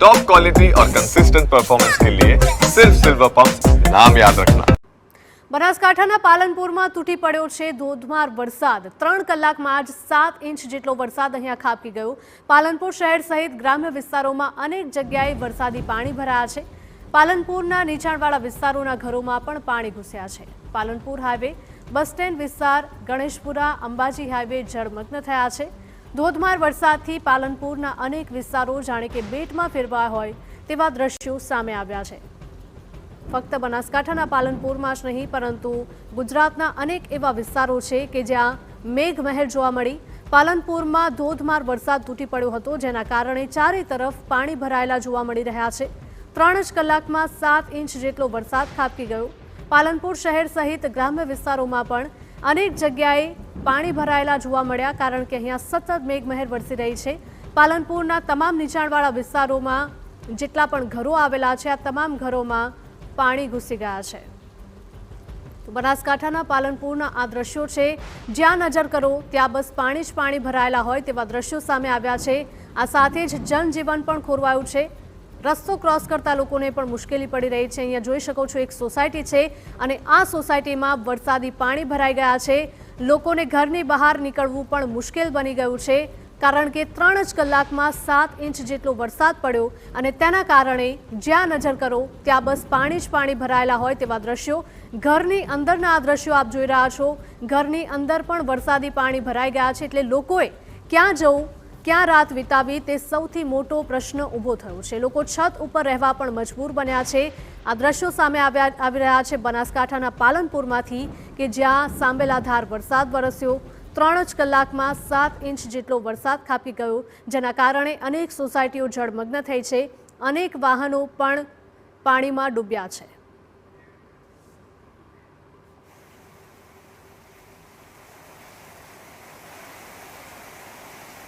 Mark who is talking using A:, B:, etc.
A: Top quality और consistent performance के लिए सिर्फ सिल्वर पंप नाम याद रखना।
B: બનાસકાંઠાના પાલનપુરમાં તૂટી પડ્યો છે ધોધમાર વરસાદ। 3 કલાકમાં જ 7 ઇંચ જેટલો વરસાદ અહીંયા ખાબકી ગયો। પાલનપુર શહેર સહિત ગ્રામ્ય વિસ્તારોમાં અનેક જગ્યાએ વરસાદી પાણી ભરાયા છે। પાલનપુરના નીચાણવાળા વિસ્તારોના ઘરોમાં પણ પાણી ઘૂસ્યા છે। પાલનપુર હાઈવે, બસ સ્ટેન્ડ વિસ્તાર, ગણેશપુરા, અંબાજી હાઈવે જળમગ્ન થયા છે। ધોધમાર વરસાદથી પાલનપુરના અનેક વિસ્તારો જાણે કે બેટમાં ફેરવાયા હોય તેવા દ્રશ્યો સામે આવ્યા છે। ફક્ત બનાસકાંઠાના પાલનપુરમાં જ નહીં પરંતુ ગુજરાતના અનેક એવા વિસ્તારો છે કે જ્યાં મેઘમહેર જોવા મળી। પાલનપુરમાં ધોધમાર વરસાદ તૂટી પડ્યો હતો, જેના કારણે ચારે તરફ પાણી ભરાયેલા જોવા મળી રહ્યા છે। 3 જ કલાકમાં 7 ઇંચ જેટલો વરસાદ ખાબકી ગયો। પાલનપુર શહેર સહિત ગ્રામ્ય વિસ્તારોમાં પણ અનેક જગ્યાએ પાણી ભરાયેલા જોવા મળ્યા, કારણ કે અહીંયા સતત મેઘમહેર વરસી રહી છે। પાલનપુરના તમામ નીચાણવાળા વિસ્તારોમાં જેટલા પણ ઘરો આવેલા છે, આ તમામ ઘરોમાં પાણી ઘૂસી ગયા છે। તો બનાસકાંઠાના પાલનપુરના આ દ્રશ્યો છે, જ્યાં નજર કરો ત્યાં બસ પાણી જ પાણી ભરાયેલા હોય તેવા દ્રશ્યો સામે આવ્યા છે। આ સાથે જ જનજીવન પણ ખોરવાયું છે। રસ્તો ક્રોસ કરતા લોકોને પણ મુશ્કેલી પડી રહી છે। અહીંયા જોઈ શકો છો, એક સોસાયટી છે અને આ સોસાયટીમાં વરસાદી પાણી ભરાઈ ગયા છે। લોકોને ઘરની બહાર નીકળવું પણ મુશ્કેલ બની ગયું છે, કારણ કે 3 જ કલાકમાં 7 ઇંચ જેટલો વરસાદ પડ્યો અને તેના કારણે જ્યાં નજર કરો ત્યાં બસ પાણી જ પાણી ભરાયેલા હોય તેવા દ્રશ્યો। ઘરની અંદરના આ દ્રશ્યો આપ જોઈ રહ્યા છો। ઘરની અંદર પણ વરસાદી પાણી ભરાઈ ગયા છે, એટલે લોકોએ ક્યાં જવું, ક્યાં રાત વિતાવી તે સૌથી મોટો પ્રશ્ન ઊભો થયો છે। લોકો છત ઉપર રહેવા પણ મજબૂર બન્યા છે। આ દ્રશ્યો સામે આવી રહ્યા છે બનાસકાંઠાના પાલનપુરમાંથી, કે જ્યાં સાંબેલાધાર વરસાદ વરસ્યો। 3 જ કલાકમાં 7 ઇંચ જેટલો વરસાદ ખાબકી ગયો, જેના કારણે અનેક સોસાયટીઓ જળમગ્ન થઈ છે। અનેક વાહનો પણ પાણીમાં ડૂબ્યા છે।